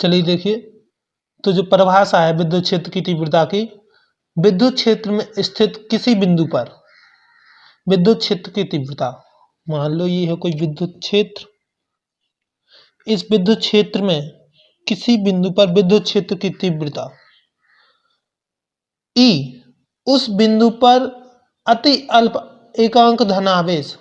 चलिए देखिए, तो जो परिभाषा है विद्युत क्षेत्र की तीव्रता की, विद्युत क्षेत्र में स्थित किसी बिंदु पर विद्युत क्षेत्र की तीव्रता, मान लो ये है कोई विद्युत क्षेत्र, इस विद्युत क्षेत्र में किसी बिंदु पर विद्युत क्षेत्र की तीव्रता E उस बिंदु पर अति अल्प एकांक धनावेश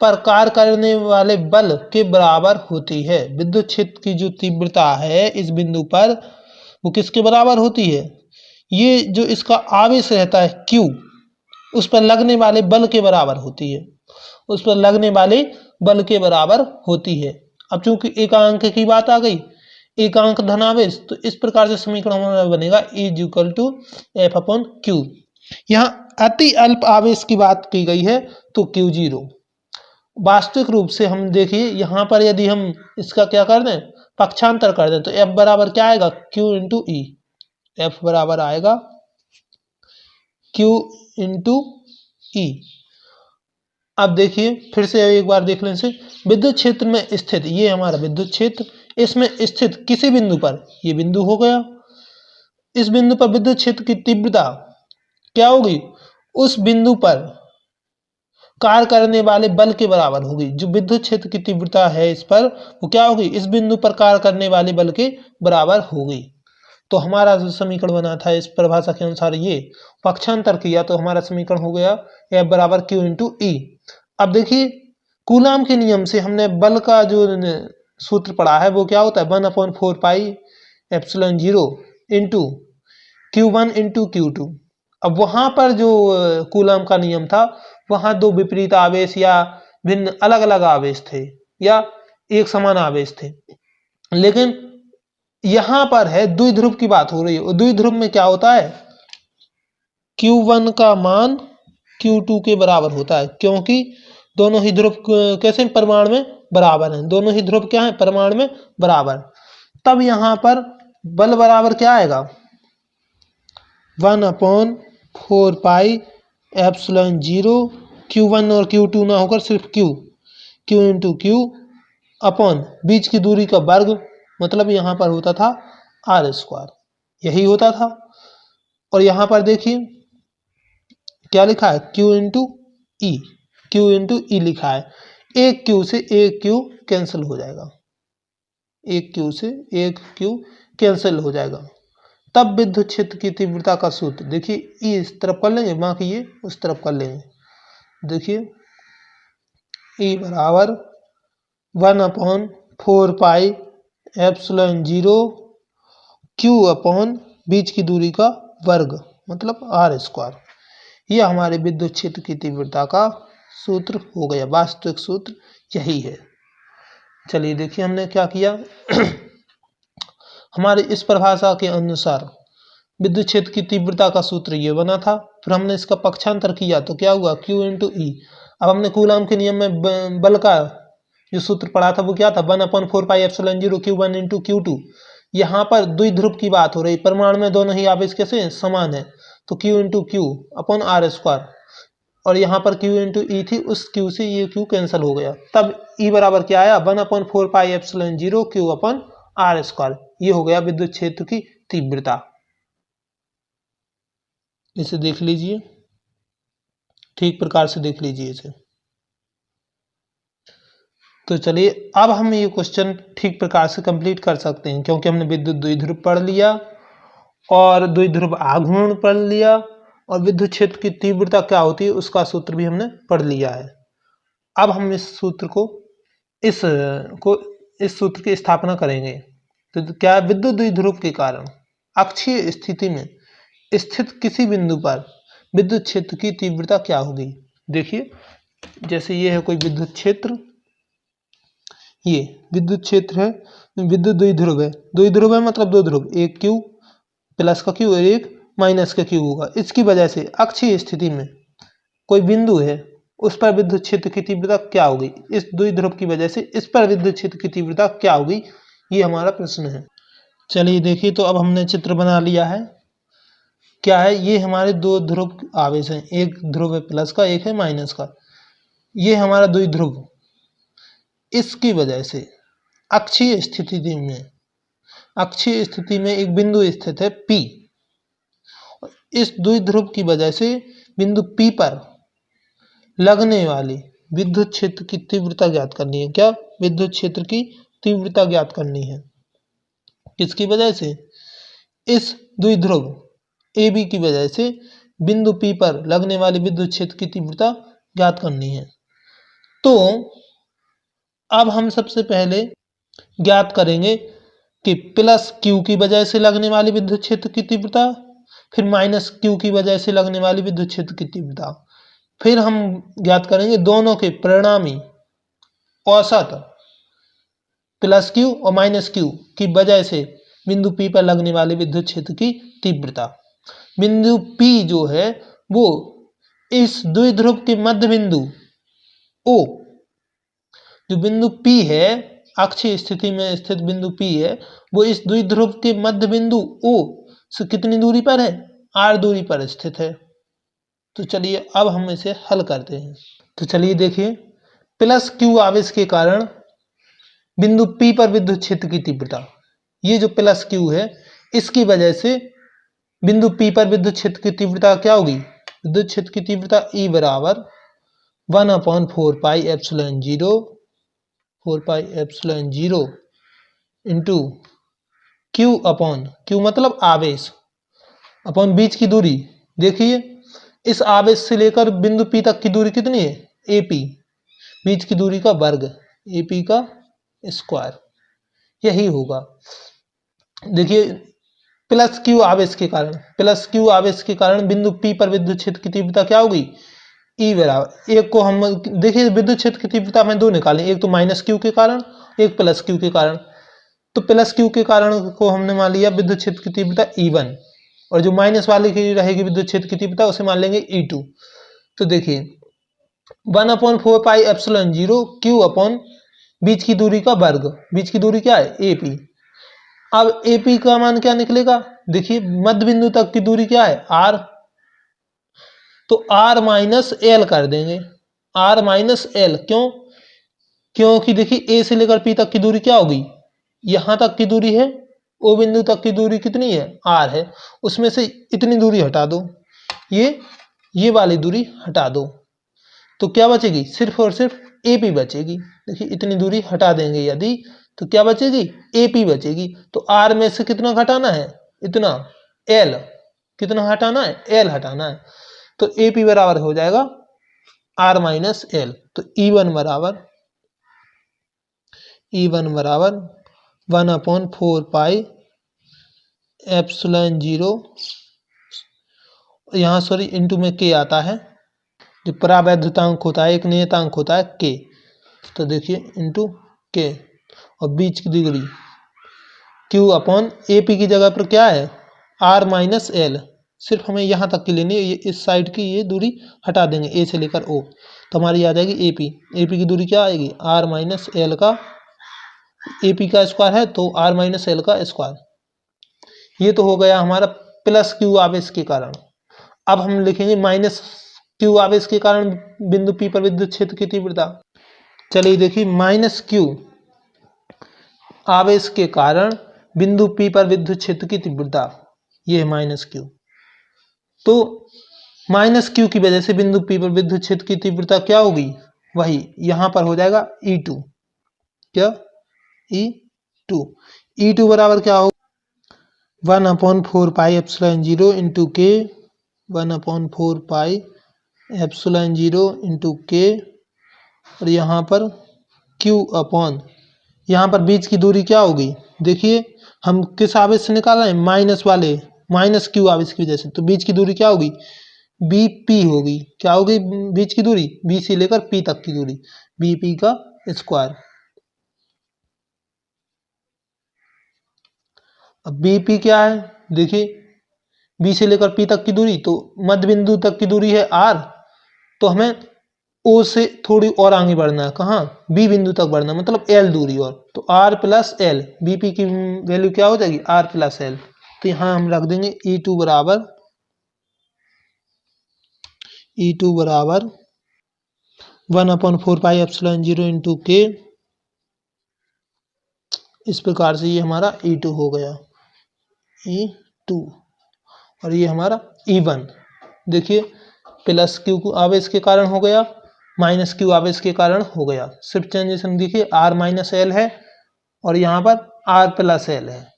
पर कार्य करने वाले बल के बराबर होती है। विद्युत क्षेत्र की जो तीव्रता है इस बिंदु पर वो किसके बराबर होती है? ये जो इसका आवेश रहता है Q, उस पर लगने वाले बल के बराबर होती है, उस पर लगने वाले बल के बराबर होती है। अब चूंकि एकांक की बात आ गई, एकांक धनावेश, तो इस प्रकार से समीकरण हमारा बनेगा E = F/Q। यहाँ अति अल्प आवेश की बात की गई है तो Q0। वास्तविक रूप से हम देखिए यहाँ पर यदि हम इसका क्या कर दें, पक्षांतर कर दें, तो F बराबर क्या आएगा? Q × E। F बराबर आएगा Q × E। अब देखिए फिर से एक बार देख लें, से विद्युत क्षेत्र में स्थित, ये हमारा विद्युत क्षेत्र, इसमें स्थित किसी बिंदु पर, ये बिंदु हो गया, इस बिंदु पर विद्युत क्षेत्र की तीव्रता क्या होगी? उस बिंदु पर कार्य करने वाले बल के बराबर होगी। जो विद्युत क्षेत्र की तीव्रता है इस पर, वो क्या होगी? इस बिंदु पर कार्य करने वाले बल के बराबर होगी। तो हमारा जो समीकरण बना था इस परिभाषा के अनुसार, ये पक्षांतर किया तो हमारा समीकरण हो गया F बराबर Q × E। अब देखिए कूलाम के नियम से हमने बल का जो सूत्र पढ़ा है वो क्या होता है? 1/4 पाई एप्सिलॉन 0 × Q1 × Q2। अब वहां पर जो कूलाम का नियम था, वहां दो विपरीत आवेश या भिन्न अलग अलग आवेश थे या एक समान आवेश थे, लेकिन यहां पर है द्विध्रुव की बात हो रही है। द्विध्रुव में क्या होता है? Q1 का मान Q2 के बराबर होता है, क्योंकि दोनों ही ध्रुव कैसे परिमाण में बराबर हैं, दोनों ही ध्रुव क्या है? परिमाण में बराबर। तब यहां पर बल बराबर क्या आएगा? 1/4 पाई एप्सिलॉन 0 Q1 और Q2 ना होकर सिर्फ Q × Q अपॉन बीच की दूरी का वर्ग, मतलब यहाँ पर होता था R², यही होता था। और यहाँ पर देखिए क्या लिखा है? Q × E, Q × E लिखा है। एक Q से एक Q कैंसिल हो जाएगा, एक Q से एक Q कैंसिल हो जाएगा। तब विद्युत क्षेत्र की तीव्रता का सूत्र देखिए, E इस तरफ कर लेंगे, बाकी ये उस तरफ कर लेंगे। देखिए E बराबर 1/4 पाई एप्सिलॉन 0 Q अपॉन बीच की दूरी का वर्ग, मतलब R²। यह हमारे विद्युत क्षेत्र की तीव्रता का सूत्र हो गया, वास्तविक सूत्र यही है। चलिए देखिए हमने क्या किया हमारे इस परिभाषा के अनुसार विद्युत क्षेत्र की तीव्रता का सूत्र ये बना था, फिर हमने इसका पक्षांतर किया तो क्या हुआ? Q × E। अब हमने कूलाम के नियम में बल का जो सूत्र पढ़ा था वो क्या था? 1/4 पाई एप्सिलॉन 0 Q1 × Q2। यहाँ पर द्विध्रुव की बात हो रही, परिमाण में दोनों ही आवेश कैसे हैं? समान है, तो Q × Q अपॉन R²। और यहाँ पर Q × E थी, उस Q से ये Q कैंसिल हो गया। तब E बराबर क्या आया? 1/4 pi epsilon 0 Q upon R²। ये हो गया विद्युत क्षेत्र की तीव्रता। इसे देख लीजिए, ठीक प्रकार से देख लीजिए इसे। तो चलिए अब हम ये क्वेश्चन ठीक प्रकार से कंप्लीट कर सकते हैं, क्योंकि हमने विद्युत द्विध्रुव पढ़ लिया और द्विध्रुव आघूर्ण पढ़ लिया और विद्युत क्षेत्र की तीव्रता क्या होती है उसका सूत्र भी हमने पढ़ लिया है। अब हम इस सूत्र को इस सूत्र की स्थापना करेंगे। तो क्या? विद्युत द्विध्रुव के कारण अक्षीय स्थिति में स्थित किसी बिंदु पर विद्युत क्षेत्र की तीव्रता क्या होगी? देखिए जैसे ये है कोई विद्युत क्षेत्र, ये विद्युत क्षेत्र है, विद्युत द्विध्रुव है, द्विध्रुव है मतलब दो ध्रुव, एक Q प्लस का Q और एक माइनस का Q होगा। इसकी वजह से अक्षीय स्थिति में कोई बिंदु है, उस पर विद्युत क्षेत्र की तीव्रता क्या होगी? इस द्विध्रुव की वजह से इस पर विद्युत क्षेत्र की तीव्रता क्या होगी, ये हमारा प्रश्न है। चलिए देखिए, तो अब हमने चित्र बना लिया है। क्या है? ये हमारे दो ध्रुव आवेश हैं, एक ध्रुव है प्लस का, एक है माइनस का। ये हमारा द्विध्रुव, इसकी वजह से अक्षीय स्थिति में एक बिंदु स्थित है P। इस द्विध्रुव की वजह से बिंदु P पर लगने वाली विद्युत क्षेत्र की तीव्रता ज्ञात करनी है। क्या? विद्युत क्षेत्र की तीव्रता ज्ञात करनी है। किसकी वजह से? इस द्विध्रुव AB की वजह से बिंदु P पर लगने वाली विद्युत क्षेत्र की तीव्रता ज्ञात करनी है। तो अब हम सबसे पहले ज्ञात करेंगे कि प्लस Q की वजह से लगने वाली विद्युत क्षेत्र की तीव्रता, फिर माइनस Q की वजह से लगने वाली विद्युत क्षेत्र की तीव्रता, फिर हम ज्ञात करेंगे दोनों के परिणामी औसत प्लस Q और माइनस Q की वजह से बिंदु P पर लगने वाले विद्युत क्षेत्र की तीव्रता। बिंदु P जो है वो इस द्विध्रुव के मध्य बिंदु O, जो बिंदु P है, अक्षीय स्थिति में स्थित बिंदु P है, वो इस द्विध्रुव के मध्य बिंदु O से कितनी दूरी पर है? r दूरी पर स्थित है। तो चलिए अब हम इसे हल करते हैं। तो चलिए देखिए, प्लस Q आवेश के कारण बिंदु P पर विद्युत क्षेत्र की तीव्रता, ये जो प्लस Q है इसकी वजह से बिंदु P पर विद्युत क्षेत्र की तीव्रता क्या होगी? विद्युत क्षेत्र की तीव्रता E बराबर 1/4 पाई एप्सिलॉन 0 इंटू Q मतलब आवेश अपॉन बीच की दूरी। देखिए इस आवेश से लेकर बिंदु P तक की दूरी कितनी है? AP, बीच की दूरी का वर्ग, AP का स्क्वायर, यही होगा। देखिए प्लस Q आवेश के कारण बिंदु P पर विद्युत क्षेत्र की तीव्रता क्या होगी? E बराबर, एक को हम देखिए विद्युत क्षेत्र की तीव्रता हमें दो निकालें, एक तो माइनस Q के कारण, एक प्लस Q के कारण। तो प्लस Q के कारण को हमने मान लिया विद्युत क्षेत्र की तीव्रता E1, और जो माइनस वाले की रहेगी विद्युत क्षेत्र की तीव्रता उसे मान लेंगे E2। तो देखिए 1/4 पाई एप्सिलॉन 0 Q अपॉन बीच की दूरी का वर्ग, बीच की दूरी क्या है? AP। अब AP का मान क्या निकलेगा? देखिए मध्य बिंदु तक की दूरी क्या है? R, तो R माइनस L कर देंगे, R माइनस L। क्यों? क्योंकि देखिए A से लेकर P तक की दूरी क्या होगी? यहां तक की दूरी है, O बिंदु तक की दूरी कितनी है? R है, उसमें से इतनी दूरी हटा दो, ये वाली दूरी हटा दो, तो क्या बचेगी? सिर्फ और सिर्फ AP बचेगी। देखिए इतनी दूरी हटा देंगे यदि, तो क्या बचेगी? AP बचेगी। तो R में से कितना घटाना है? इतना, L। कितना हटाना है? L हटाना है। तो AP बराबर हो जाएगा R माइनस L। तो E1 बराबर 1/4 पाई एप्सिलॉन 0, यहाँ सॉरी इंटू में K आता है, जो परावैद्युतांक होता है, एक नियतांक होता है K। तो देखिए इंटू K, और बीच की डिग्री Q अपॉन AP की जगह पर क्या है? R minus L। सिर्फ हमें यहाँ तक की लेनी है, ये इस साइड की ये दूरी हटा देंगे A से लेकर O, तो हमारी आ जाएगी AP की दूरी क्या आएगी? R माइनस L का, AP का स्क्वायर है तो R माइनस L का स्क्वायर। ये तो हो गया हमारा प्लस Q आवेश के कारण। अब हम लिखेंगे माइनस Q आवेश के कारण बिंदु P पर विद्युत क्षेत्र की तीव्रता। चलिए देखिए, माइनस Q आवेश के कारण बिंदु P पर विद्युत क्षेत्र की तीव्रता, ये है माइनस Q। तो माइनस Q की वजह से बिंदु P पर विद्युत क्षेत्र की तीव्रता क्या होगी? वही यहां पर हो जाएगा E2। क्या? E2 बराबर क्या होगा? 1/4 pi epsilon 0 into K, 1/4 pi epsilon 0 into K, और यहाँ पर Q अपॉन, यहाँ पर बीच की दूरी क्या होगी? देखिए हम किस आवेश से निकाल रहे हैं? माइनस Q आवेश की वजह से, तो बीच की दूरी क्या होगी? BP होगी। क्या होगी बीच की दूरी? B से लेकर P तक की दूरी, BP का स्क्वायर। अब BP क्या है? देखिए B से लेकर P तक की दूरी, तो मध्य बिंदु तक की दूरी है R, तो हमें O से थोड़ी और आगे बढ़ना है। कहाँ? B बिंदु तक बढ़ना, मतलब L दूरी और, तो R प्लस L, BP की वैल्यू क्या हो जाएगी? R plus L। तो यहाँ हम रख देंगे E2 बराबर 1/4 पाई एप्सिलॉन 0 इंटू K, इस प्रकार से ये हमारा E2 हो गया, E2, और ये हमारा E1। देखिए प्लस क्यू आवेश के कारण हो गया, माइनस क्यू आवेश के कारण हो गया। सिर्फ ट्रांजिशन देखिए R माइनस एल है और यहाँ पर R प्लस एल है।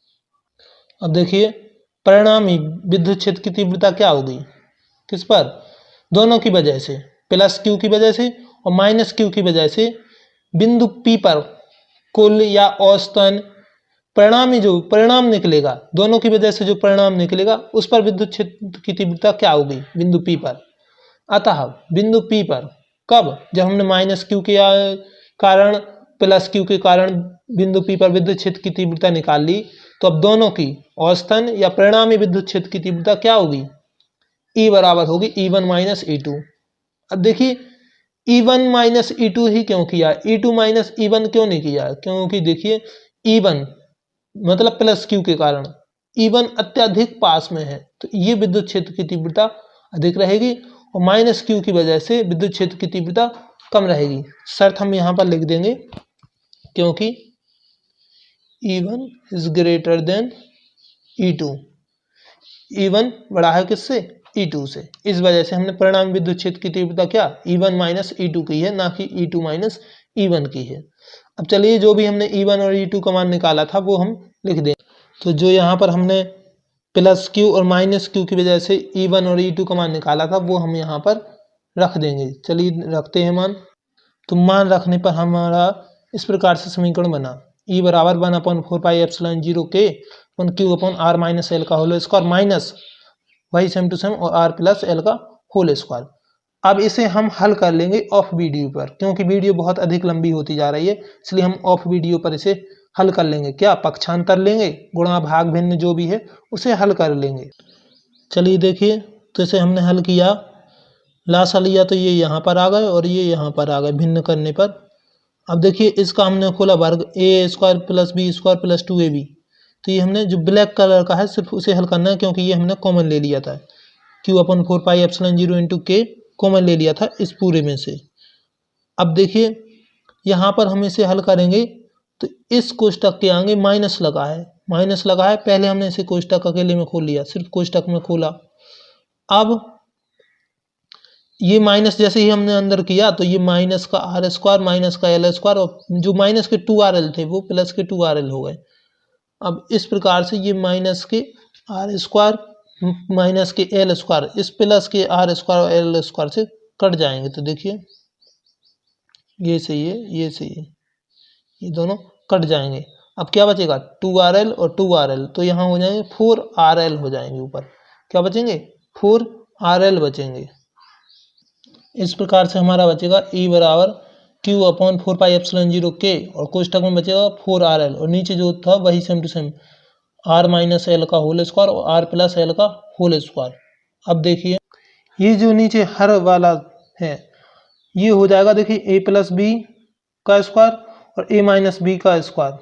अब देखिए परिणामी विद्युत क्षेत्र की तीव्रता क्या होगी, किस पर, दोनों की वजह से, प्लस क्यू की वजह से और माइनस क्यू की वजह से बिंदु P पर कुल या औसतन परिणामी जो परिणाम निकलेगा, दोनों की वजह से जो परिणाम निकलेगा उस पर विद्युत क्षेत्र की तीव्रता क्या होगी बिंदु P पर। अतः बिंदु P पर कब, जब हमने माइनस क्यू के कारण प्लस क्यू के कारण बिंदु P पर विद्युत क्षेत्र की तीव्रता निकाल ली, तो अब दोनों की औसतन या परिणामी विद्युत क्षेत्र की तीव्रता क्या होगी, E बराबर होगी E1 माइनस E2। अब देखिए E1 माइनस E2 ही क्यों किया, E2 माइनस E1 क्यों नहीं किया, क्योंकि देखिए E1 मतलब प्लस क्यू के कारण E1 अत्यधिक पास में है, तो ये विद्युत क्षेत्र की तीव्रता अधिक रहेगी और माइनस क्यू की वजह से विद्युत क्षेत्र की तीव्रता कम रहेगी। शर्त हम यहाँ पर लिख देंगे, क्योंकि E1 is greater than E2, E1 बड़ा है किससे, E2 से। इस वजह से हमने परिणामी विद्युत क्षेत्र की तीव्रता क्या E1 माइनस E2 की है, ना कि E2 माइनस E1 की है। अब चलिए जो भी हमने E1 और E2 का मान निकाला था वो हम लिख दें। तो जो यहाँ पर हमने प्लस क्यू और माइनस क्यू की वजह से E1 और E2 का मान निकाला था वो हम यहाँ पर रख देंगे। चलिए रखते हैं मान। तो मान रखने पर हमारा इस प्रकार से समीकरण बना, E बराबर 1/4πε0K Q upon R minus L का होल स्क्वायर माइनस वही सेम टू सेम और R प्लस एल का होल स्क्वायर। अब इसे हम हल कर लेंगे ऑफ वीडियो पर, क्योंकि वीडियो बहुत अधिक लंबी होती जा रही है, इसलिए हम ऑफ वीडियो पर इसे हल कर लेंगे। क्या पक्षांतर लेंगे, गुणा भाग भिन्न जो भी है उसे हल कर लेंगे। चलिए देखिए, तो इसे हमने हल किया, लासा लिया तो ये यहाँ पर आ गए और ये यहाँ पर आ गए भिन्न करने पर। अब देखिए इसका हमने खोला वर्ग a square plus b square plus 2ab, तो ये हमने जो ब्लैक कलर का है सिर्फ उसे हल करना है, क्योंकि ये हमने कॉमन ले लिया था, Q अपन 4πε0 इंटू के कॉमन ले लिया था इस पूरे में से। अब देखिए यहाँ पर हम इसे हल करेंगे तो इस कोष्टक के आगे माइनस लगा है, माइनस लगा है, पहले हमने इसे कोष्टक अकेले में खोल लिया, सिर्फ कोष्टक में खोला। अब ये माइनस जैसे ही हमने अंदर किया तो ये माइनस का आर स्क्वायर माइनस का एल स्क्वायर और जो माइनस के 2RL थे वो प्लस के 2RL हो गए। अब इस प्रकार से ये माइनस के आर स्क्वायर माइनस के एल स्क्वायर इस प्लस के आर स्क्वायर और एल स्क्वायर से कट जाएंगे। तो देखिए ये सही है, ये सही है, ये दोनों कट जाएंगे। अब क्या बचेगा 2RL और 2RL, तो यहाँ हो जाएंगे 4RL हो जाएंगे, ऊपर क्या बचेंगे 4RL बचेंगे। इस प्रकार से हमारा बचेगा E बराबर Q अपॉन 4πε0K और कोष्टक में बचेगा 4RL और नीचे जो था वही same to same R minus L का होल स्क्वायर और R प्लस एल का होल स्क्वायर। अब देखिए ये जो नीचे हर वाला है ये हो जाएगा, देखिए A प्लस बी का स्क्वायर और A माइनस बी का स्क्वायर।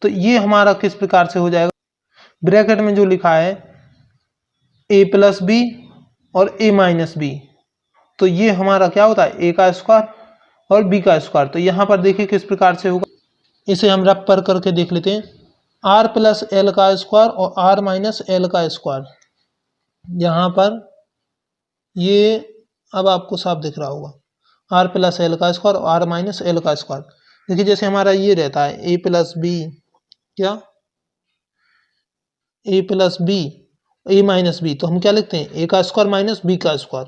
तो ये हमारा किस प्रकार से हो जाएगा, ब्रैकेट में जो लिखा है A प्लस बी और A माइनस बी, तो ये हमारा क्या होता है A का स्क्वायर और B का स्क्वायर। तो यहाँ पर देखिए किस प्रकार से होगा, इसे हम रफ पर करके देख लेते हैं। R प्लस एल का स्क्वायर और R माइनस एल का स्क्वायर, यहाँ पर ये अब आपको साफ दिख रहा होगा, R प्लस एल का स्क्वायर और R माइनस एल का स्क्वायर। देखिए जैसे हमारा ये रहता है A प्लस बी, क्या A plus B A minus B, तो हम क्या लिखते हैं A का स्क्वायर माइनस B का स्क्वायर।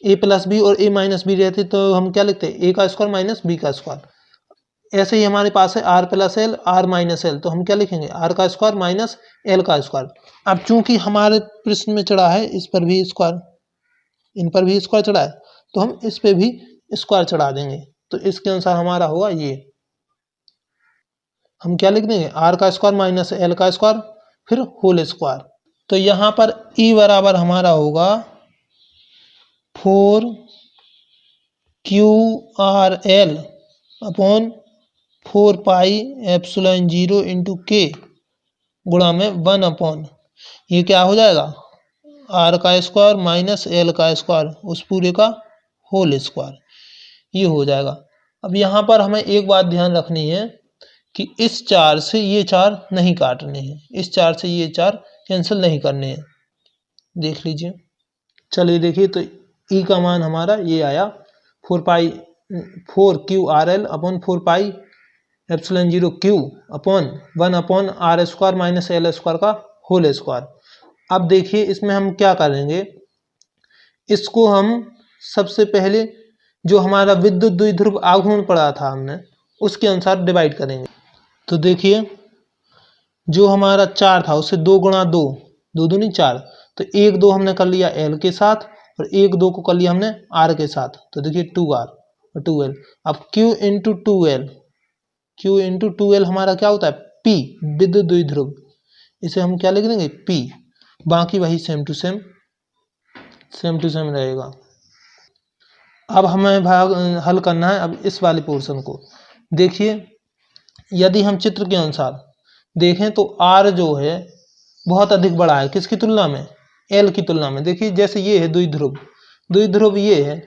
A प्लस बी और A माइनस बी रहते तो हम क्या लिखते हैं A का स्क्वायर माइनस B का स्क्वायर। ऐसे ही हमारे पास है R plus L R minus L, तो हम क्या लिखेंगे R का स्क्वायर माइनस एल का स्क्वायर। अब चूंकि हमारे प्रश्न में चढ़ा है इस पर भी स्क्वायर, इन पर भी स्क्वायर चढ़ा है, तो हम इस पे भी स्क्वायर चढ़ा देंगे। तो इसके अनुसार हमारा होगा ये, हम क्या लिख देंगे R का स्क्वायर माइनस एल का स्क्वायर फिर होल स्क्वायर। तो यहाँ पर E बराबर हमारा होगा 4QRL अपॉन 4πε0 इंटू के गुणा में 1 अपॉन ये क्या हो जाएगा R का स्क्वायर माइनस एल का स्क्वायर उस पूरे का होल स्क्वायर, ये हो जाएगा। अब यहाँ पर हमें एक बात ध्यान रखनी है कि इस 4 से ये 4 नहीं काटने हैं, इस 4 से ये 4 कैंसिल नहीं करने हैं। देख लीजिए, चलिए देखिए, तो ई का मान हमारा ये आया 4Q_RL upon 4πε0Q upon 1/r² minus L² का होल स्क्वायर। अब देखिए इसमें हम क्या करेंगे, इसको हम सबसे पहले जो हमारा विद्युत द्विध्रुव आघूर्ण पड़ा था हमने उसके अनुसार डिवाइड करेंगे। तो देखिए जो हमारा 4 था उससे 2 गुणा 2, 2 दूनी 4, तो 1 2 हमने कर लिया L के साथ और 1 2 को कर लिया हमने R के साथ, तो देखिए 2R और 2L। अब Q into 2L, Q into 2L हमारा क्या होता है P, विद्युत द्विध्रुव, इसे हम क्या लिख देंगे P, बाकी वही सेम टू सेम रहेगा। अब हमें भाग हल करना है अब इस वाले पोर्शन को। देखिए यदि हम चित्र के अनुसार देखें तो R जो है बहुत अधिक बड़ा है, किसकी तुलना में, L की तुलना में। देखिए जैसे ये है द्विध्रुव ये है,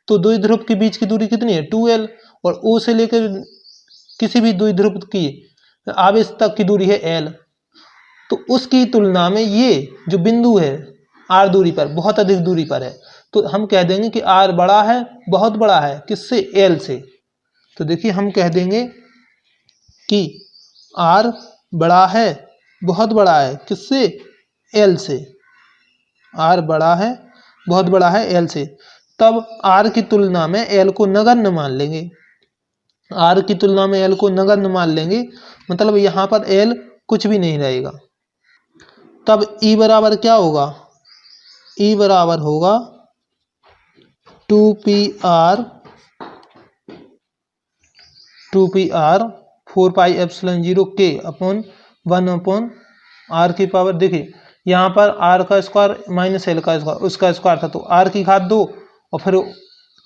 तो द्विध्रुव के बीच की दूरी कितनी है 2L, और O से लेकर किसी भी द्विध्रुव की आवेश तक की दूरी है L, तो उसकी तुलना में ये जो बिंदु है R दूरी पर बहुत अधिक दूरी पर है, तो हम कह देंगे कि R बड़ा है, बहुत बड़ा है, किससे, L से। तो देखिए हम कह देंगे कि R बड़ा है, बहुत बड़ा है, किससे, L से। R बड़ा है, बहुत बड़ा है L से, तब R की तुलना में L को नगण्य मान लेंगे। R की तुलना में L को नगण्य मान लेंगे, मतलब यहाँ पर L कुछ भी नहीं रहेगा। तब E बराबर क्या होगा, E बराबर होगा 2PR 4πε0K अपॉन 1/r की पावर। देखिए यहाँ पर R का स्क्वायर माइनस L का स्क्वायर, उसका स्क्वायर था तो R की घात 2, और फिर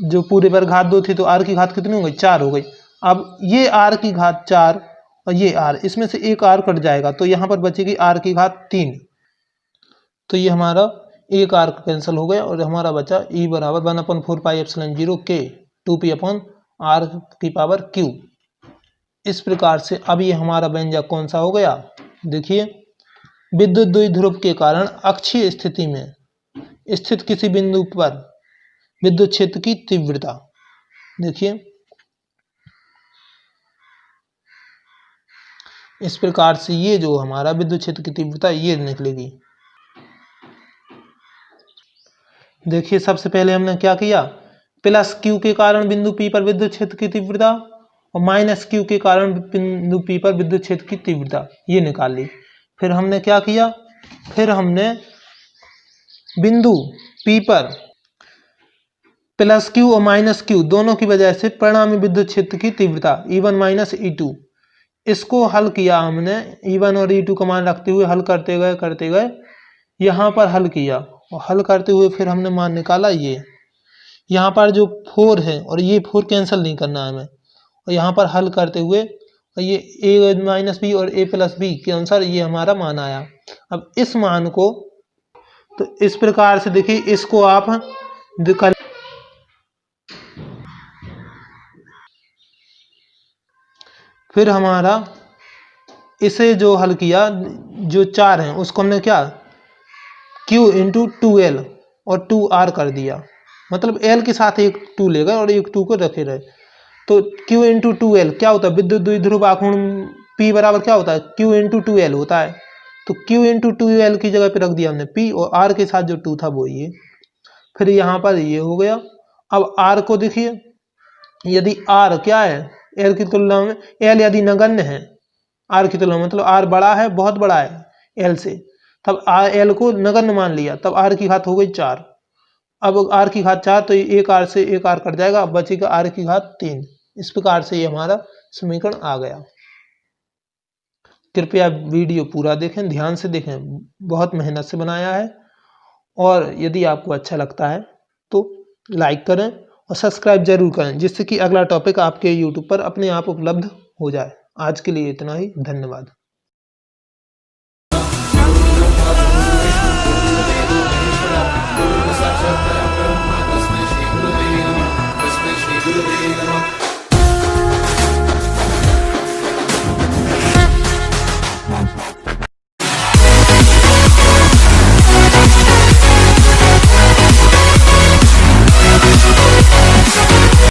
जो पूरे पर घात 2 थी तो R की घात कितनी हो गई, 4 हो गई। अब ये R की घात 4 और ये R, इसमें से एक R कट जाएगा तो यहाँ पर बचेगी R की घात 3, तो ये हमारा एक R कैंसिल हो गया और हमारा बचा E बराबर 1/4πε0K 2P अपॉन R की पावर Q। इस प्रकार से अब ये हमारा व्यंजक कौन सा हो गया, देखिए विद्युत द्विध्रुव के कारण अक्षीय स्थिति में स्थित किसी बिंदु पर विद्युत क्षेत्र की तीव्रता। देखिए इस प्रकार से ये जो हमारा विद्युत क्षेत्र की तीव्रता ये निकलेगी। देखिए सबसे पहले हमने क्या किया, प्लस Q के कारण बिंदु P पर विद्युत क्षेत्र की तीव्रता और माइनस Q के कारण बिंदु P पर विद्युत क्षेत्र की तीव्रता ये निकाल ली। फिर हमने क्या किया, फिर हमने बिंदु P पर प्लस Q और माइनस Q दोनों की वजह से परिणामी विद्युत क्षेत्र की तीव्रता E1 माइनस E2, इसको हल किया हमने, E1 और E2 का मान रखते हुए हल करते गए यहाँ पर हल किया, और हल करते हुए फिर हमने मान निकाला ये यहाँ पर जो 4 है और ये 4 कैंसिल नहीं करना है हमें, और यहाँ पर हल करते हुए ये A माइनस बी और A प्लस बी के अनुसार ये हमारा मान आया। अब इस मान को तो इस प्रकार से देखिए, इसको आप फिर हमारा इसे जो हल किया जो 4 हैं उसको हमने क्या Q इंटू 2L और 2R कर दिया, मतलब L के साथ एक 2 ले गए और एक 2 को रखे रहे, तो Q इंटू 2L क्या होता है, विद्युत द्विध्रुव आघूर्ण P बराबर क्या होता है Q इंटू 2L होता है, तो Q इंटू 2L की जगह पे रख दिया हमने P और R के साथ जो 2 था वो ये, फिर यहाँ पर ये हो गया। अब R को देखिए, यदि R क्या है L की तुलना में, L यदि नगण्य है R की तुलना में, मतलब R बड़ा है, बहुत बड़ा है L से, तब L को नगण्य मान लिया, तब R की घात हो गई 4। अब R की घात 4 तो एक R से एक R कट जाएगा, अब बचेगा R की घात 3। इस प्रकार से ये हमारा समीकरण आ गया। कृपया वीडियो पूरा देखें, ध्यान से देखें, बहुत मेहनत से बनाया है, और यदि आपको अच्छा लगता है तो लाइक करें और सब्सक्राइब जरूर करें, जिससे कि अगला टॉपिक आपके YouTube पर अपने आप उपलब्ध हो जाए। आज के लिए इतना ही, धन्यवाद।